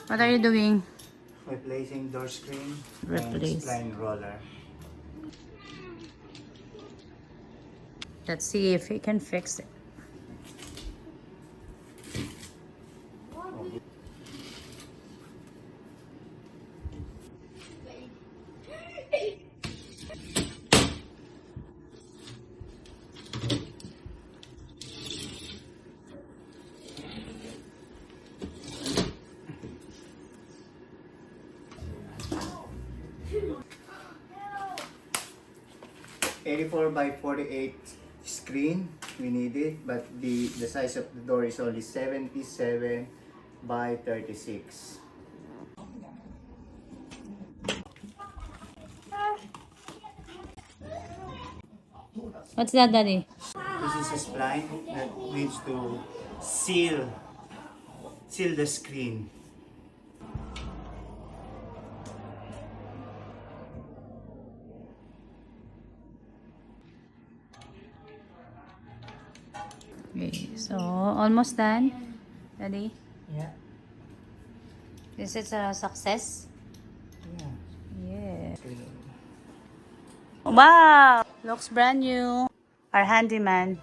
What are you doing? Replacing door screen Replace. and spline roller. Let's see if he can fix it. (84 by 48) screen we needed, but the size of the door is only 77 by 36. What's that, Daddy? This is a spline that needs to seal the screen. Okay, so almost done, Daddy. Yeah. This is a success. Yeah. Yeah. Wow, looks brand new. Our handyman.